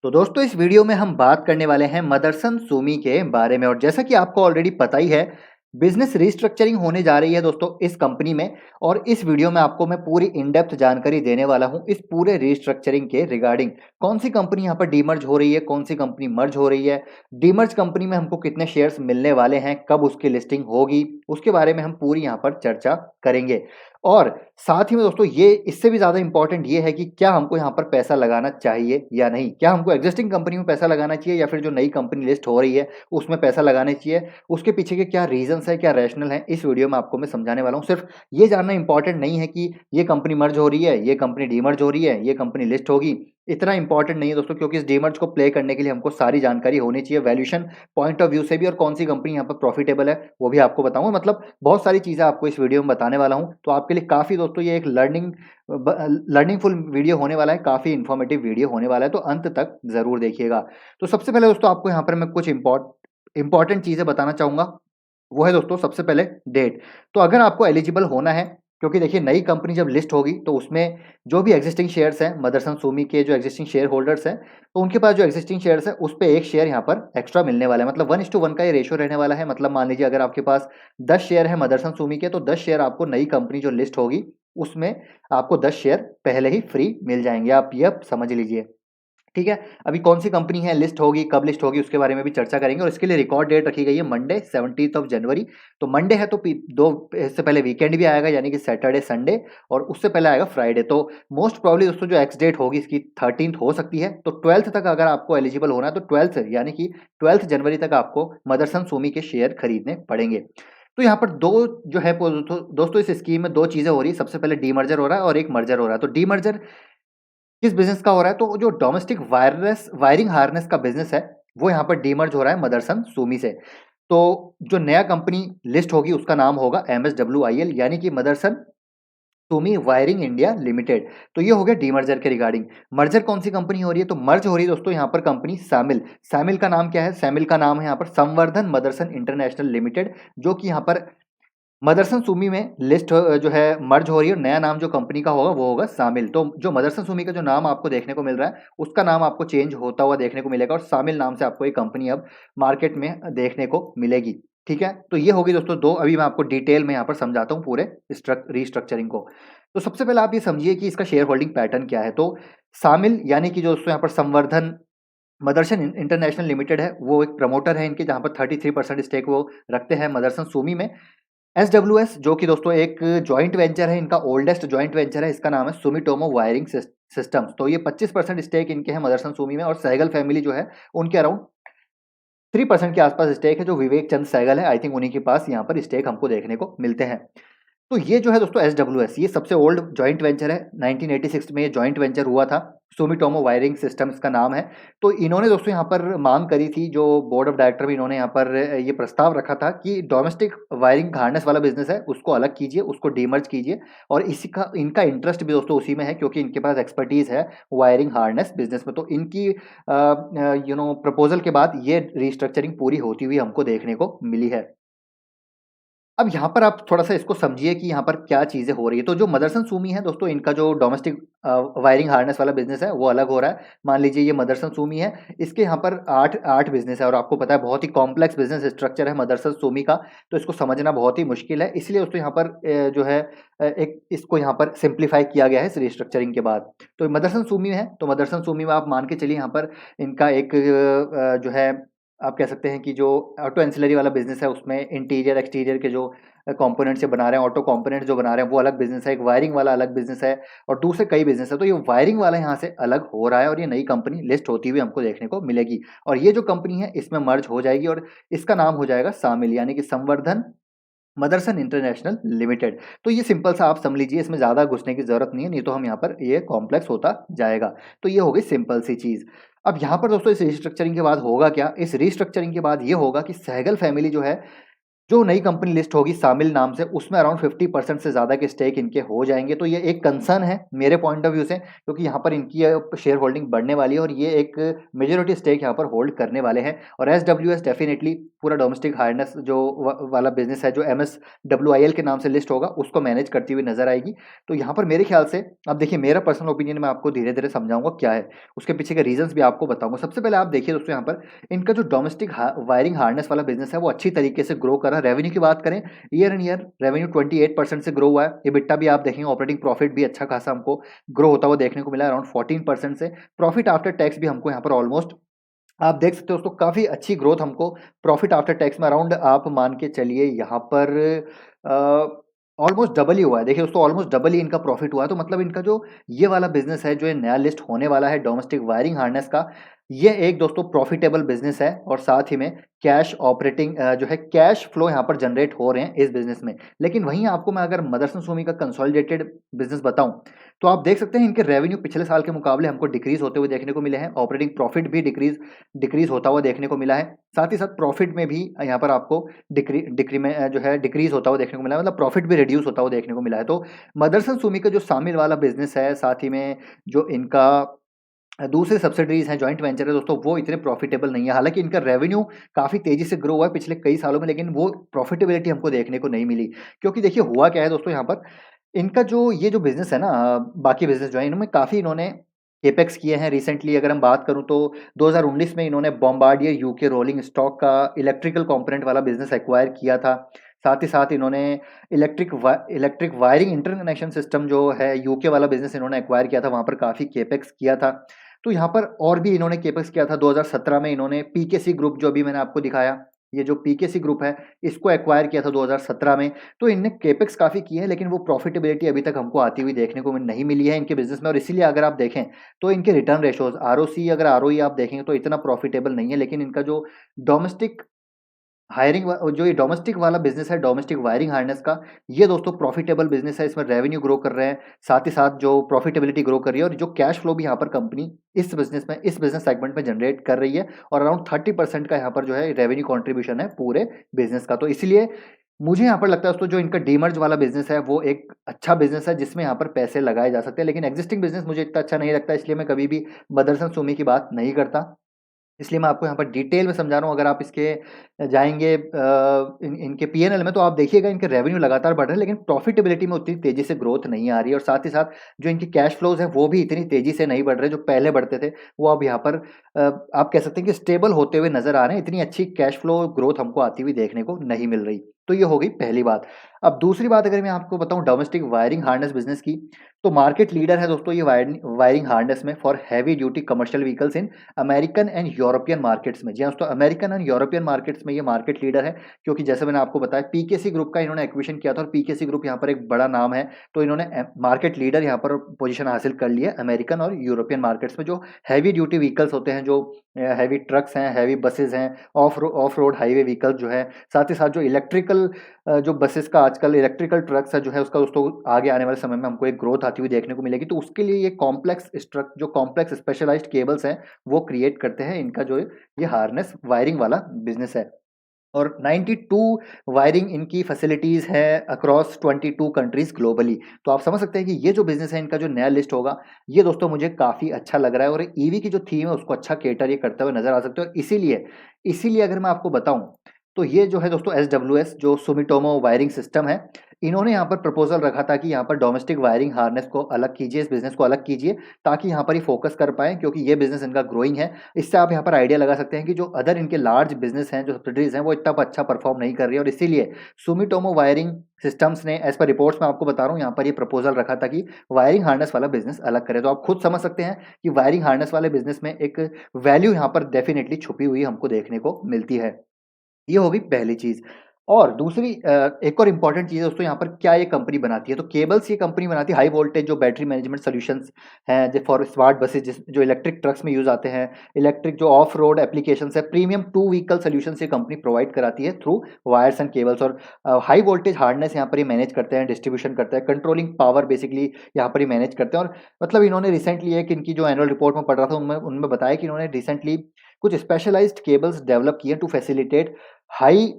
तो दोस्तों इस वीडियो में हम बात करने वाले हैं मदरसन सूमी के बारे में और जैसा कि आपको ऑलरेडी पता ही है बिजनेस रिस्ट्रक्चरिंग होने जा रही है दोस्तों इस कंपनी में। और इस वीडियो में आपको मैं पूरी इन डेप्थ जानकारी देने वाला हूं इस पूरे रिस्ट्रक्चरिंग के रिगार्डिंग। कौन सी कंपनी यहाँ पर डीमर्ज हो रही है, कौन सी कंपनी मर्ज हो रही है, डीमर्ज कंपनी में हमको कितने शेयर्स मिलने वाले हैं, कब उसकी लिस्टिंग होगी, उसके बारे में हम पूरी यहाँ पर चर्चा करेंगे। और साथ ही में दोस्तों ये इससे भी ज़्यादा इंपॉर्टेंट ये है कि क्या हमको यहाँ पर पैसा लगाना चाहिए या नहीं, क्या हमको एग्जिस्टिंग कंपनी में पैसा लगाना चाहिए या फिर जो नई कंपनी लिस्ट हो रही है उसमें पैसा लगाना चाहिए, उसके पीछे के क्या रीजंस है, क्या रैशनल है, इस वीडियो में आपको मैं समझाने वाला हूँ। सिर्फ ये जानना इंपॉर्टेंट नहीं है कि ये कंपनी मर्ज हो रही है, ये कंपनी डीमर्ज हो रही है, ये कंपनी लिस्ट होगी, इतना इंपॉर्टेंट नहीं है दोस्तों, क्योंकि इस डीमर्ज को प्ले करने के लिए हमको सारी जानकारी होनी चाहिए वैल्यूएशन पॉइंट ऑफ व्यू से भी, और कौन सी कंपनी यहाँ पर प्रॉफिटेबल है वो भी आपको बताऊंगा। मतलब बहुत सारी चीज़ें आपको इस वीडियो में बताने वाला हूँ, तो आपके लिए काफ़ी दोस्तों ये एक लर्निंगफुल वीडियो होने वाला है, काफ़ी इन्फॉर्मेटिव वीडियो होने वाला है, तो अंत तक ज़रूर देखिएगा। तो सबसे पहले दोस्तों आपको यहाँ पर मैं कुछ इंपॉर्टेंट चीज़ें बताना चाहूँगा। वो है दोस्तों सबसे पहले डेट। तो अगर आपको एलिजिबल होना है, क्योंकि देखिए नई कंपनी जब लिस्ट होगी तो उसमें जो भी एग्जिस्टिंग शेयर्स हैं मदरसन सूमी के, जो एग्जिस्टिंग शेयर होल्डर्स हैं, तो उनके पास जो एग्जिस्टिंग शेयर्स है उस पे एक शेयर यहाँ पर एक्स्ट्रा मिलने वाला है। मतलब 1:1 का ये रेशियो रहने वाला है। मतलब मान लीजिए अगर आपके पास 10 शेयर है मदरसन सूमी के, तो 10 शेयर आपको नई कंपनी जो लिस्ट होगी उसमें आपको 10 शेयर पहले ही फ्री मिल जाएंगे। आप ये समझ लीजिए, ठीक है। अभी कौन सी कंपनी है, लिस्ट होगी, कब लिस्ट होगी, उसके बारे में भी चर्चा करेंगे। और इसके लिए रिकॉर्ड डेट रखी गई है मंडे 17 जनवरी। तो मंडे है तो दो इससे पहले वीकेंड भी आएगा, यानी कि सैटरडे संडे, और उससे पहले आएगा फ्राइडे। तो मोस्ट प्रॉब्ली दोस्तों जो एक्स डेट होगी इसकी 13 हो सकती है। तो 12 तक अगर आपको एलिजिबल होना है तो 12 यानी कि 12 जनवरी तक आपको मदरसन सूमी के शेयर खरीदने पड़ेंगे। तो यहाँ पर दो जो है दोस्तों इस स्कीम में दो चीजें हो रही है। सबसे पहले डीमर्जर हो रहा है और एक मर्जर हो रहा है। तो डीमर्जर किस बिज़नेस का हो रहा है? तो जो डोमेस्टिक वायरिंग हार्नेस का बिज़नेस है, वो यहाँ पर डीमर्ज हो रहा है मदरसन सूमी से। तो जो नया कंपनी लिस्ट होगी उसका नाम होगा MSWIL, यानी कि मदरसन सूमी वायरिंग इंडिया लिमिटेड। तो ये हो गया डीमर्जर के रिगार्डिंग। मर्जर कौन सी कंपनी हो रही है? तो मर्ज हो रही है दोस्तों यहाँ पर कंपनी सैमिल। सैमिल का नाम क्या है? सैमिल का नाम है यहाँ पर संवर्धन मदरसन इंटरनेशनल लिमिटेड, जो कि यहाँ पर मदरसन सूमी में लिस्ट जो है मर्ज हो रही है। और नया नाम जो कंपनी का होगा वो होगा सामिल। तो जो मदरसन सूमी का जो नाम आपको देखने को मिल रहा है उसका नाम आपको चेंज होता हुआ देखने को मिलेगा, और सामिल नाम से आपको ये कंपनी अब मार्केट में देखने को मिलेगी। ठीक है, तो ये होगी दोस्तों दो। अभी मैं आपको डिटेल में यहाँ पर समझाता हूँ पूरे रिस्ट्रक्चरिंग को। तो सबसे पहले आप ये समझिए कि इसका शेयर होल्डिंग पैटर्न क्या है। तो सामिल यानी कि जो दोस्तों यहाँ पर संवर्धन मदरसन इंटरनेशनल लिमिटेड है, वो एक प्रमोटर है इनके, जहाँ पर 33% स्टेक वो रखते हैं मदरसन सूमी में। SWS जो कि दोस्तों एक जॉइंट वेंचर है, इनका ओल्डेस्ट जॉइंट वेंचर है, इसका नाम है सुमिटोमो वायरिंग सिस्टम्स। तो ये 25% स्टेक इनके हैं मदरसन सूमी में। और सहगल फैमिली जो है उनके अराउंड 3% के आसपास स्टेक है। जो विवेक चंद सहगल है, आई थिंक उन्हीं के पास यहाँ पर स्टेक हमको देखने को मिलते हैं। तो ये जो है दोस्तों SWS, ये सबसे ओल्ड जॉइंट वेंचर है। 1986 में ये जॉइंट वेंचर हुआ था। सुमिटोमो वायरिंग सिस्टम्स का नाम है। तो इन्होंने दोस्तों यहाँ पर मांग करी थी, जो बोर्ड ऑफ डायरेक्टर में इन्होंने यहाँ पर ये प्रस्ताव रखा था कि डोमेस्टिक वायरिंग हार्नेस वाला बिजनेस है उसको अलग कीजिए, उसको डीमर्ज कीजिए। और इसी का इनका इंटरेस्ट भी दोस्तों उसी में है, क्योंकि इनके पास एक्सपर्टीज है वायरिंग हार्नेस बिजनेस में। तो इनकी प्रपोजल के बाद ये रिस्ट्रक्चरिंग पूरी होती हुई हमको देखने को मिली है। अब यहाँ पर आप थोड़ा-सा इसको समझिए कि यहाँ पर क्या चीज़ें हो रही है। तो जो मदरसन सूमी है दोस्तों, इनका जो डोमेस्टिक वायरिंग हार्नेस वाला बिज़नेस है वो अलग हो रहा है। मान लीजिए ये मदरसन सूमी है, इसके यहाँ पर 8 बिज़नेस है, और आपको पता है बहुत ही कॉम्प्लेक्स बिज़नेस स्ट्रक्चर है मदरसन सूमी का, तो इसको समझना बहुत ही मुश्किल है। इसलिए दोस्तों यहाँ पर जो है एक इसको यहाँ पर सिम्प्लीफाई किया गया है इस रिस्ट्रक्चरिंग के बाद। तो मदरसन सूमी है, तो मदरसन सूमी में आप मान के चलिए यहाँ पर इनका एक जो है आप कह सकते हैं कि जो ऑटो एंसिलरी वाला बिज़नेस है उसमें इंटीरियर एक्सटीरियर के जो कंपोनेंट से बना रहे हैं, ऑटो कंपोनेंट जो बना रहे हैं वो अलग बिज़नेस है। एक वायरिंग वाला अलग बिज़नेस है, और दूसरे कई बिज़नेस है। तो ये वायरिंग वाला यहाँ से अलग हो रहा है, और ये नई कंपनी लिस्ट होती हुई हमको देखने को मिलेगी। और ये जो कंपनी है इसमें मर्ज हो जाएगी, और इसका नाम हो जाएगा सामिल, यानी कि संवर्धन मदरसन इंटरनेशनल लिमिटेड। तो ये सिंपल सा आप समझ लीजिए, इसमें ज़्यादा घुसने की ज़रूरत नहीं है, नहीं तो हम यहाँ पर ये कॉम्प्लेक्स होता जाएगा। तो ये हो गई सिंपल सी चीज़। अब यहाँ पर दोस्तों इस रिस्ट्रक्चरिंग के बाद होगा क्या? इस रिस्ट्रक्चरिंग के बाद ये होगा कि सहगल फैमिली जो है, जो नई कंपनी लिस्ट होगी शामिल नाम से, उसमें अराउंड 50% से ज़्यादा के स्टेक इनके हो जाएँगे। तो ये एक कंसर्न है मेरे पॉइंट ऑफ व्यू से, क्योंकि यहाँ पर इनकी शेयर होल्डिंग बढ़ने वाली है और ये एक मेजॉरिटी स्टेक यहाँ पर होल्ड करने वाले हैं। और एसडब्ल्यूएस डेफिनिटली पूरा डोमेस्टिक हार्नेस जो वाला बिज़नेस है, जो एमएसडब्ल्यूआईएल के नाम से लिस्ट होगा, उसको मैनेज करती हुई नज़र आएगी। तो यहाँ पर मेरे ख्याल से, अब देखिए मेरा पर्सनल ओपिनियन मैं आपको धीरे-धीरे समझाऊँगा क्या है, उसके पीछे के रीज़न्स भी आपको बताऊँगा। सबसे पहले आप देखिए दोस्तों, यहाँ पर इनका जो डोमेस्टिक वायरिंग हार्नेस वाला बिज़नेस है, वो अच्छी तरीके से ग्रो कर रहा है। रेवेन्यू की बात करें, ईयर एंड ईयर रेवेन्यू 28% से ग्रो हुआ है। एबिटा भी आप देखेंगे, ऑपरेटिंग प्रॉफिट भी अच्छा खासा हमको ग्रो होता हुआ देखने को मिला है, अराउंड 14% से। प्रॉफिट आफ्टर टैक्स भी हमको यहाँ पर ऑलमोस्ट आप देख सकते हो दोस्तों, काफ़ी अच्छी ग्रोथ हमको प्रॉफिट आफ्टर टैक्स में अराउंड आप मान के चलिए यहाँ पर ऑलमोस्ट डबल ही हुआ है। देखिए दोस्तों, ऑलमोस्ट डबल ही इनका प्रॉफिट हुआ है। तो मतलब इनका जो ये वाला बिज़नेस है, जो ये नया लिस्ट होने वाला है डोमेस्टिक वायरिंग हार्नेस का, ये एक दोस्तों प्रॉफिटेबल बिज़नेस है और साथ ही में कैश ऑपरेटिंग जो है कैश फ्लो यहाँ पर जनरेट हो रहे हैं इस बिज़नेस में। लेकिन वहीं आपको मैं अगर मदरसन सोमी का कंसोलिडेटेड बिज़नेस बताऊँ, तो आप देख सकते हैं इनके रेवेन्यू पिछले साल के मुकाबले हमको डिक्रीज़ होते हुए देखने को मिले हैं। ऑपरेटिंग प्रॉफिट भी डिक्रीज़ होता हुआ देखने को मिला है। साथ ही साथ प्रॉफिट में भी यहाँ पर आपको जो है डिक्रीज़ होता हुआ देखने को मिला है, मतलब प्रॉफिट भी रिड्यूस होता हुआ देखने को मिला है। तो मदरसन सुमी का जो शामिल वाला बिज़नेस है, साथ ही में जो इनका दूसरे सब्सिडीज़ हैं, जॉइंट वेंचर है दोस्तों, वो इतने प्रॉफिटेबल नहीं है। हालाँकि इनका रेवेन्यू काफ़ी तेज़ी से ग्रो हुआ है पिछले कई सालों में, लेकिन वो प्रॉफिटेबिलिटी हमको देखने को नहीं मिली। क्योंकि देखिए हुआ क्या है दोस्तों, यहाँ पर इनका जो ये जो बिज़नेस है ना, बाकी बिज़नेस जो है, इनमें काफ़ी इन्होंने कैपेक्स किए हैं। रिसेंटली अगर हम बात करूँ तो 2019 में इन्होंने बॉम्बार्डियर यूके रोलिंग स्टॉक का इलेक्ट्रिकल कंपोनेंट वाला बिज़नेस एक्वायर किया था। साथ ही साथ इन्होंने इलेक्ट्रिक वायरिंग इंटरकनेक्शन सिस्टम जो है, यूके वाला बिज़नेस इन्होंने एक्वायर किया था, वहाँ पर काफ़ी कैपेक्स किया था। तो यहाँ पर और भी इन्होंने कैपेक्स किया था। 2017 में इन्होंने पीकेसी ग्रुप, जो अभी मैंने आपको दिखाया, ये जो पीकेसी ग्रुप है, इसको एक्वायर किया था 2017 में। तो इनने कैपेक्स काफ़ी किए हैं, लेकिन वो प्रॉफिटेबिलिटी अभी तक हमको आती हुई देखने को नहीं मिली है इनके बिज़नेस में। और इसीलिए अगर आप देखें तो इनके रिटर्न रेशोज़, आरओसी अगर आरओई आप देखेंगे तो इतना प्रॉफिटेबल नहीं है। लेकिन इनका जो डोमेस्टिक जो ये डोमेस्टिक वाला बिज़नेस है, डोमेस्टिक वायरिंग हार्नेस का, ये दोस्तों प्रॉफिटेबल बिज़नेस है। इसमें रेवेन्यू ग्रो कर रहे हैं, साथ ही साथ जो प्रॉफिटेबिलिटी ग्रो कर रही है, और जो कैश फ्लो भी यहाँ पर कंपनी इस बिज़नेस सेगमेंट में जनरेट कर रही है। और अराउंड 30% का यहाँ पर जो है रेवेन्यू कंट्रीब्यूशन है पूरे बिज़नेस का। तो इसलिए मुझे यहाँ पर लगता है दोस्तों, जो इनका डीमर्ज वाला बिज़नेस है, वो एक अच्छा बिज़नेस है जिसमें यहाँ पर पैसे लगाए जा सकते हैं। लेकिन एक्जिस्टिंग बिज़नेस मुझे इतना अच्छा नहीं लगता, इसलिए मैं कभी भी मदरसन सुमी की बात नहीं करता। इसलिए मैं आपको यहाँ पर डिटेल में समझा रहा हूँ। अगर आप इसके जाएँगे इनके पीएनएल में, तो आप देखिएगा इनके रेवेन्यू लगातार बढ़ रहे हैं, लेकिन प्रॉफिटेबिलिटी में उतनी तेज़ी से ग्रोथ नहीं आ रही है। और साथ ही साथ जो इनके कैश फ्लोज़ हैं, वो भी इतनी तेज़ी से नहीं बढ़ रहे। जो पहले बढ़ते थे, वो अब यहाँ पर आप कह सकते हैं कि स्टेबल होते हुए नज़र आ रहे हैं। इतनी अच्छी कैश फ्लो ग्रोथ हमको आती हुई देखने को नहीं मिल रही। तो ये हो गई पहली बात। अब दूसरी बात अगर मैं आपको बताऊँ डोमेस्टिक वायरिंग हार्नेस बिज़नेस की, तो मार्केट लीडर है दोस्तों ये वायरिंग हार्नेस में for heavy duty commercial vehicles in American and European markets में। जी हाँ दोस्तों, अमेरिकन एंड यूरोपियन मार्केट्स में ये मार्केट लीडर है। क्योंकि जैसे मैंने आपको बताया, पीकेसी ग्रुप का इन्होंने एक्विजिशन किया था, और पीकेसी ग्रुप यहाँ पर एक बड़ा नाम है। तो इन्होंने मार्केट लीडर यहाँ पर पोजीशन हासिल कर ली है अमेरिकन और यूरोपियन मार्केट्स में। जो हैवी ड्यूटी व्हीकल्स होते हैं, जो हैवी ट्रक्स हैं, हैवी बसेज हैं, ऑफ रोड हाईवे व्हीकल्स जो है, साथ ही साथ जो इलेक्ट्रिकल जो बसेस का आजकल इलेक्ट्रिकल ट्रक्स है जो है, उसका दोस्तों आगे आने वाले समय में हमको एक ग्रोथ आती हुई देखने को मिलेगी। तो उसके लिए ये कॉम्प्लेक्स स्पेशलाइज्ड केबल्स हैं, वो क्रिएट करते हैं इनका जो ये हार्नेस वायरिंग वाला बिज़नेस है। और 92 वायरिंग इनकी फैसिलिटीज़ है अक्रॉस 22 कंट्रीज़ ग्लोबली। तो आप समझ सकते हैं कि ये जो बिज़नेस है इनका, जो नया लिस्ट होगा, ये दोस्तों मुझे काफ़ी अच्छा लग रहा है। और ईवी की जो थीम है, उसको अच्छा कैटर ये करते हुए नज़र आ सकते हैं। और इसीलिए अगर मैं आपको बताऊँ, तो ये जो है दोस्तों एसडब्ल्यूएस, जो सुमिटोमो वायरिंग सिस्टम है, इन्होंने यहाँ पर प्रपोज़ल रखा था कि यहाँ पर डोमेस्टिक वायरिंग हार्नेस को अलग कीजिए, इस बिज़नेस को अलग कीजिए, ताकि यहाँ पर ही फ़ोकस कर पाएँ, क्योंकि ये बिज़नेस इनका ग्रोइंग है। इससे आप यहाँ पर आइडिया लगा सकते हैं कि जो अदर इनके लार्ज बिज़नेस हैं, जो सब्सिडीज़ हैं, वो इतना अच्छा परफ़ॉर्म नहीं कर रही है। और इसीलिए सुमिटोमो वायरिंग सिस्टम्स ने, एज़ पर रिपोर्ट्स मैं आपको बता रहा हूँ, यहाँ पर ये प्रपोज़ल रखा था कि वायरिंग हार्नेस वाला बिज़नेस अलग करें। तो आप खुद समझ सकते हैं कि वायरिंग हार्नेस वाले बिज़नेस में एक वैल्यू यहाँ पर डेफ़िनिटली छुपी हुई हमको देखने को मिलती है। ये हो गई पहली चीज़। और दूसरी एक और इम्पोर्टेंट चीज़ है दोस्तों, यहाँ पर क्या ये कंपनी बनाती है, तो केबल्स ये कंपनी बनाती है हाई वोल्टेज जो बैटरी मैनेजमेंट सॉल्यूशंस हैं, जो फॉर स्मार्ट बसेस जो इलेक्ट्रिक ट्रक्स में यूज़ आते हैं, इलेक्ट्रिक जो ऑफ रोड एप्लीकेशंस है, प्रीमियम टू व्हीकल सॉल्यूशंस ये कंपनी प्रोवाइड कराती है थ्रू वायर्स एंड केबल्स। और हाई वोल्टेज हार्डनेस यहाँ पर ये मैनेज करते हैं, डिस्ट्रीब्यूशन करते हैं, कंट्रोलिंग पावर बेसिकली यहाँ पर ही मैनेज करते हैं। और मतलब इन्होंने रिसेंटली एक इनकी जो एनुअल रिपोर्ट में पढ़ रहा था, उनमें बताया कि इन्होंने रिसेंटली कुछ स्पेशलाइज्ड केबल्स डेवलप किए to facilitate high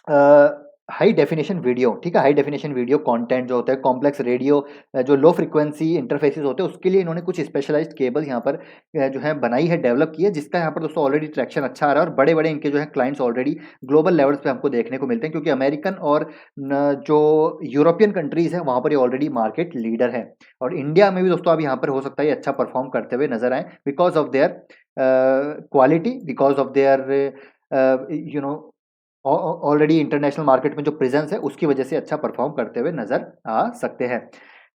high definition video, ठीक है? हाई डेफिनेशन वीडियो कंटेंट जो होता है, कॉम्प्लेक्स रेडियो जो लो फ्रीक्वेंसी इंटरफेसेस होते हैं, उसके लिए इन्होंने कुछ स्पेशलाइज़्ड केबल यहाँ पर जो है बनाई है, डेवलप की है, जिसका यहाँ पर दोस्तों ऑलरेडी ट्रैक्शन अच्छा आ रहा है और बड़े-बड़े इनके जो है क्लाइंट्स ऑलरेडी ग्लोबल लेवल्स पे हमको देखने को मिलते हैं, क्योंकि अमेरिकन और न जो यूरोपियन कंट्रीज़ हैं, वहाँ पर ये ऑलरेडी मार्केट लीडर है। और इंडिया में भी दोस्तों अब यहाँ पर हो सकता है ये अच्छा परफ़ॉर्म करते हुए नज़र आएँ because of their quality, because of their you know already international market में जो प्रेजेंस है उसकी वजह से अच्छा परफॉर्म करते हुए नज़र आ सकते हैं।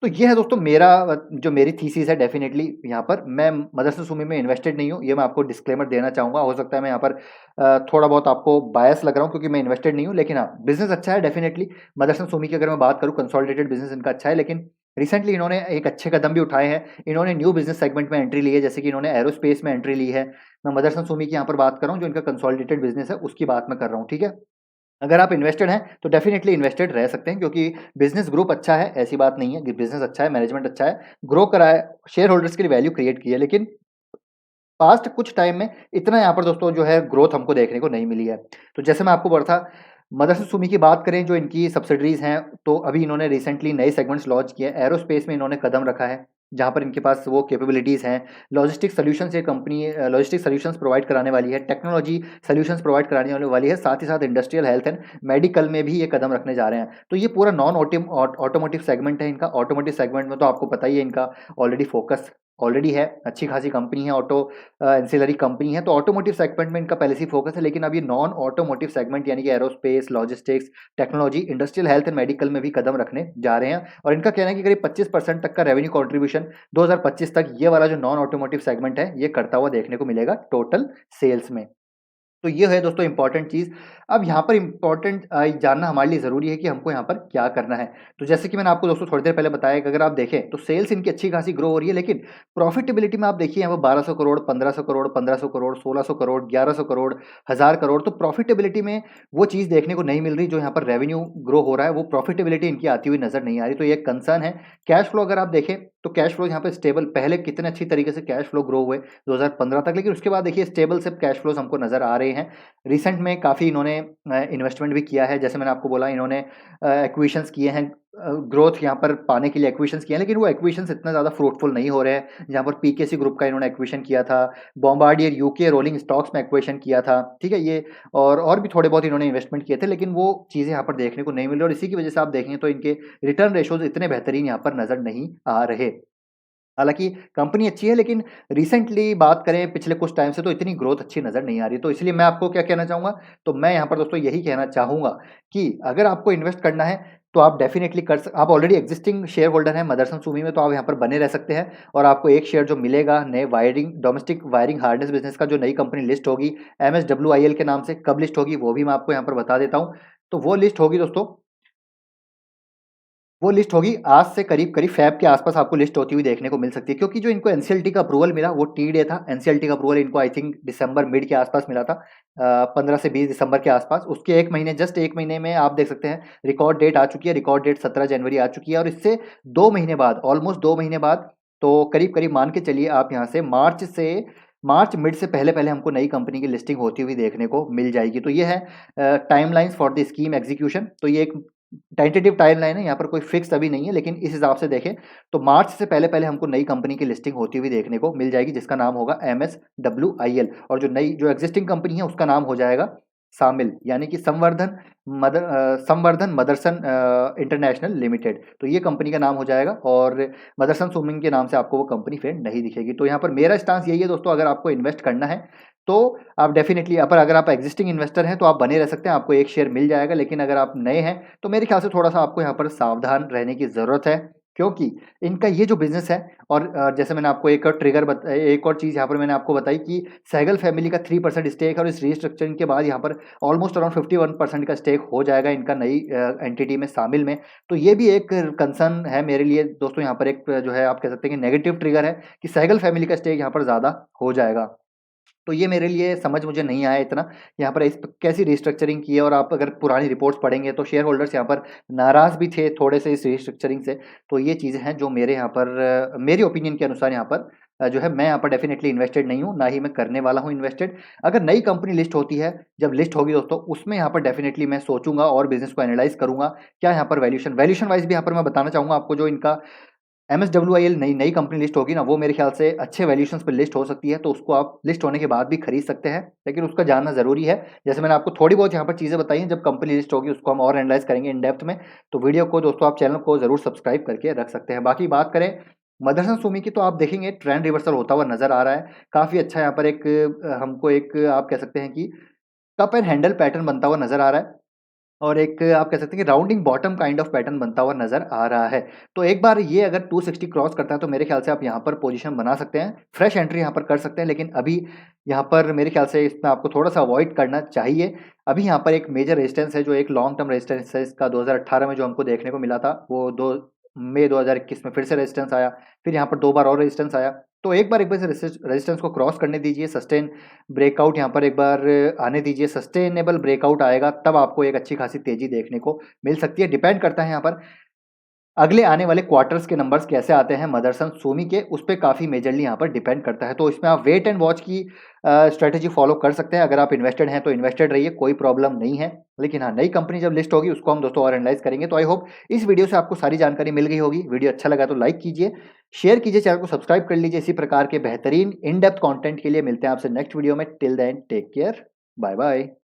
तो ये है दोस्तों मेरा जो मेरी थीसिस है डेफिनिटली यहाँ पर मैं मदरसन सुमी में इन्वेस्टेड नहीं हूँ, ये मैं आपको डिस्क्लेमर देना चाहूँगा। हो सकता है मैं यहाँ पर थोड़ा बहुत आपको बायस लग रहा हूँ क्योंकि मैं इन्वेस्टेड नहीं हूँ, लेकिन हाँ, बिज़नेस अच्छा है डेफिनिटली। मदरसन सुमी की अगर मैं बात करूँ कंसोलिडेटेड बिज़नेस इनका अच्छा है, लेकिन रिसेंटली इन्होंने एक अच्छे कदम भी उठाए हैं। इन्होंने न्यू बिज़नेस सेगमेंट में एंट्री ली है, जैसे कि इन्होंने एरोस्पेस में एंट्री ली है। मैं मदरसन सुमी की यहाँ पर बात कर रहा हूँ, जो इनका कंसोलिडेटेड बिज़नेस है उसकी बात मैं कर रहा हूँ, ठीक है? अगर आप इन्वेस्टेड हैं, तो डेफ़िनिटली इन्वेस्टेड रह सकते हैं क्योंकि बिज़नेस ग्रुप अच्छा है, ऐसी बात नहीं है कि बिज़नेस अच्छा है, मैनेजमेंट अच्छा है, ग्रो करा है, शेयर होल्डर्स के लिए वैल्यू क्रिएट की है, लेकिन पास्ट कुछ टाइम में इतना यहाँ पर दोस्तों जो है ग्रोथ हमको देखने को नहीं मिली है। तो जैसे मैं आपको बोल रहा था, मदरसन सुमी की बात करें जो इनकी सब्सिडरीज़ हैं, तो अभी इन्होंने रिसेंटली नए सेगमेंट्स लॉन्च किए हैं। एरोस्पेस में इन्होंने कदम रखा है, जहाँ पर इनके पास वो कैपेबिलिटीज़ हैं। लॉजिस्टिक्स सॉल्यूशंस ये कंपनी लॉजिस्टिक्स सॉल्यूशंस प्रोवाइड कराने वाली है, टेक्नोलॉजी सॉल्यूशंस प्रोवाइड कराने वाली है, साथ ही साथ इंडस्ट्रियल हेल्थ एंड मेडिकल में भी ये कदम रखने जा रहे हैं। तो ये पूरा नॉन ऑटोमोटिव सेगमेंट है इनका। ऑटोमोटिव सेगमेंट में तो आपको पता ही है इनका ऑलरेडी फोकस ऑलरेडी है, अच्छी खासी कंपनी है, ऑटो एंसिलरी कंपनी है, तो ऑटोमोटिव सेगमेंट में इनका पहले से ही फोकस है। लेकिन अब ये नॉन ऑटोमोटिव सेगमेंट यानी कि aerospace, logistics, technology, industrial health and medical में भी कदम रखने जा रहे हैं। और इनका कहना है कि करीब 25% तक का रेवेन्यू कंट्रीब्यूशन 2025 तक ये वाला जो नॉन ऑटोमोटिव सेगमेंट है, ये करता हुआ देखने को मिलेगा टोटल सेल्स में। तो ये है दोस्तों इम्पोर्टेंट चीज़। अब यहाँ पर इम्पोर्टेंट जानना हमारे लिए ज़रूरी है कि हमको यहाँ पर क्या करना है। तो जैसे कि मैंने आपको दोस्तों थोड़ी देर पहले बताया कि अगर आप देखें तो सेल्स इनकी अच्छी खासी ग्रो हो रही है, लेकिन प्रॉफिटेबिलिटी में आप देखिए यहाँ पर 1200 करोड़, 1500 करोड़, 1500 करोड़, 1600 करोड़, 1100 करोड़, 1000 करोड़, तो प्रॉफिटेबिलिटी में वो चीज़ देखने को नहीं मिल रही जो यहाँ पर रेवेन्यू ग्रो हो रहा है, वो प्रॉफिटेबिलिटी इनकी आती हुई नज़र नहीं आ रही। तो ये एक कंसर्न है। कैश फ्लो अगर आप देखें तो कैश फ्लो यहाँ पे स्टेबल, पहले कितने अच्छी तरीके से कैश फ्लो ग्रो हुए 2015 तक, लेकिन उसके बाद देखिए स्टेबल से कैश फ्लोज हमको नज़र आ रहे हैं। रिसेंट में काफ़ी इन्होंने इन्वेस्टमेंट भी किया है, जैसे मैंने आपको बोला इन्होंने एक्विजिशंस किए हैं, ग्रोथ यहाँ पर पाने के लिए एक्विजिशंस किए हैं, लेकिन वो एक्विजिशंस इतना ज़्यादा फ्रूटफुल नहीं हो रहे हैं। जहाँ पर पीकेसी ग्रुप का इन्होंने एक्विजिशन किया था, बॉम्बार्डियर यूके रोलिंग स्टॉक्स में एक्विजिशन किया था, ठीक है? ये और भी थोड़े बहुत इन्होंने इन्वेस्टमेंट किए थे, लेकिन वो चीज़ें यहाँ पर देखने को नहीं मिल रही और इसी की वजह से आप देखेंगे तो इनके रिटर्न रेशोज़ इतने बेहतरीन यहाँ पर नज़र नहीं आ रहे। हालाँकि कंपनी अच्छी है, लेकिन रिसेंटली बात करें पिछले कुछ टाइम से तो इतनी ग्रोथ अच्छी नज़र नहीं आ रही। तो इसलिए मैं आपको क्या कहना चाहूँगा, तो मैं यहाँ पर दोस्तों यही कहना चाहूँगा कि अगर आपको इन्वेस्ट करना है, तो आप डेफ़िनिटली आप ऑलरेडी एक्जिस्टिंग शेयर होल्डर हैं मदरसन सुमी में, तो आप यहाँ पर बने रह सकते हैं और आपको एक शेयर जो मिलेगा नए wiring domestic wiring harness business का, जो नई कंपनी लिस्ट होगी MSWIL के नाम से, कब लिस्ट होगी वो भी मैं आपको यहाँ पर बता देता हूँ। तो वो लिस्ट होगी दोस्तों, वो लिस्ट होगी आज से करीब-करीब फ़ेब के आस-पास आपको लिस्ट होती हुई देखने को मिल सकती है, क्योंकि जो इनको एनसीएलटी का अप्रूवल मिला वो टी-डे था। एनसीएलटी का अप्रूवल इनको आई थिंक दिसंबर मिड के आस-पास मिला था, 15 से 20 दिसंबर के आस-पास। उसके 1 महीने जस्ट 1 महीने में आप देख सकते हैं रिकॉर्ड डेट आ चुकी है, रिकॉर्ड डेट 17 जनवरी आ चुकी है और इससे 2 महीने बाद, ऑलमोस्ट 2 महीने बाद, तो करीब-करीब मान के चलिए आप यहाँ से मार्च मिड से पहले-पहले हमको नई कंपनी की लिस्टिंग होती हुई देखने को मिल जाएगी। तो ये है timelines for the scheme execution. तो ये एक टेंटेटिव टाइमलाइन है, यहाँ पर कोई फिक्स अभी नहीं है, लेकिन इस हिसाब से देखें तो मार्च से पहले-पहले हमको नई कंपनी की लिस्टिंग होती हुई देखने को मिल जाएगी, जिसका नाम होगा MSWIL और जो एग्जिस्टिंग कंपनी है उसका नाम हो जाएगा सामिल, यानी कि संवर्धन मदरसन इंटरनेशनल लिमिटेड। तो ये कंपनी का नाम हो जाएगा और मदरसन स्विमिंग के नाम से आपको वो कंपनी फिर नहीं दिखेगी। तो यहाँ पर मेरा स्टांस यही है दोस्तों, अगर आपको इन्वेस्ट करना है तो आप डेफिनिटली अगर आप एक्जिस्टिंग इन्वेस्टर हैं तो आप बने रह सकते हैं, आपको एक शेयर मिल जाएगा। लेकिन अगर आप नए हैं तो मेरे ख्याल से थोड़ा-सा आपको यहाँ पर सावधान रहने की ज़रूरत है, क्योंकि इनका ये जो बिज़नेस है और जैसे मैंने आपको एक और चीज़ यहाँ पर मैंने आपको बताई कि सहगल फैमिली का 3% स्टेक है और इस रीस्ट्रक्चरिंग के बाद यहाँ पर ऑलमोस्ट अराउंड 51% का स्टेक हो जाएगा इनका नई एंटिटी में शामिल में। तो ये भी एक कंसर्न है मेरे लिए दोस्तों, यहाँ पर एक जो है आप कह सकते हैं कि नेगेटिव ट्रिगर है कि सहगल फैमिली का स्टेक यहाँ पर ज़्यादा हो जाएगा। तो ये मेरे लिए समझ मुझे नहीं आया इतना, यहाँ पर इस कैसी रिस्ट्रक्चरिंग की है और आप अगर पुरानी रिपोर्ट्स पढ़ेंगे तो शेयर होल्डर्स यहाँ पर नाराज़ भी थे थोड़े से इस रिस्ट्रक्चरिंग से। तो ये चीज़ें हैं जो मेरे यहाँ पर मेरे ओपिनियन के अनुसार यहाँ पर जो है मैं यहाँ पर डेफिनेटली इन्वेस्टेड नहीं हूँ, ना ही मैं करने वाला हूँ इन्वेस्टेड। अगर नई कंपनी लिस्ट होती है, जब लिस्ट होगी दोस्तों, उसमें यहाँ पर डेफिनेटली मैं सोचूंगा और बिजनेस को एनालाइज करूंगा, क्या यहाँ पर वैल्यूएशन वाइज भी यहाँ पर मैं बताना चाहूंगा आपको, जो इनका MSWIL नई नई कंपनी लिस्ट होगी ना, वो मेरे ख्याल से अच्छे वैल्यूएशंस पे लिस्ट हो सकती है, तो उसको आप लिस्ट होने के बाद भी खरीद सकते हैं, लेकिन उसका जानना ज़रूरी है। जैसे मैंने आपको थोड़ी बहुत यहाँ पर चीज़ें बताई हैं, जब कंपनी लिस्ट होगी उसको हम और एनालाइज करेंगे इन डेप्थ में। तो वीडियो को दोस्तों आप चैनल को ज़रूर सब्सक्राइब करके रख सकते हैं। बाकी बात करें मदरसन सुमी की, तो आप देखेंगे ट्रेंड रिवर्सल होता हुआ नज़र आ रहा है। काफ़ी अच्छा यहाँ पर एक हमको एक आप कह सकते हैं कि कप एंड हैंडल पैटर्न बनता हुआ नज़र आ रहा है, और एक आप कह सकते हैं कि rounding bottom kind of pattern बनता हुआ नज़र आ रहा है। तो एक बार ये अगर 260 क्रॉस करता है, तो मेरे ख्याल से आप यहाँ पर पोजीशन बना सकते हैं, फ्रेश एंट्री यहाँ पर कर सकते हैं, लेकिन अभी यहाँ पर मेरे ख्याल से इसमें आपको थोड़ा-सा अवॉइड करना चाहिए। अभी यहाँ पर एक मेजर रेजिस्टेंस है, जो एक लॉन्ग टर्म रेजिस्टेंस है इसका, 2018 में जो हमको देखने को मिला था, वो दो मई 2021 में फिर से रेजिस्टेंस आया, फिर यहाँ पर 2 बार और रेजिस्टेंस आया। तो एक बार से रेजिस्टेंस को क्रॉस करने दीजिए, सस्टेन ब्रेकआउट यहाँ पर एक बार आने दीजिए, सस्टेनेबल ब्रेकआउट आएगा, तब आपको एक अच्छी खासी तेजी देखने को मिल सकती है। डिपेंड करता है यहाँ पर अगले आने वाले क्वार्टर्स के नंबर्स कैसे आते हैं मदरसन सोमी के, उस पे काफ़ी मेजरली यहाँ पर डिपेंड करता है। तो इसमें आप वेट एंड वॉच की स्ट्रैटेजी फॉलो कर सकते हैं। अगर आप इन्वेस्टेड हैं तो इन्वेस्टेड रहिए, कोई प्रॉब्लम नहीं है। लेकिन हाँ, नई कंपनी जब लिस्ट होगी उसको हम दोस्तों और एनालाइज करेंगे। तो आई होप इस वीडियो से आपको सारी जानकारी मिल गई होगी। वीडियो अच्छा लगा तो लाइक कीजिए, शेयर कीजिए, चैनल को सब्सक्राइब कर लीजिए। इसी प्रकार के बेहतरीन इन डेप्थ कॉन्टेंट के लिए मिलते हैं आपसे नेक्स्ट वीडियो में। Till then take care, bye bye.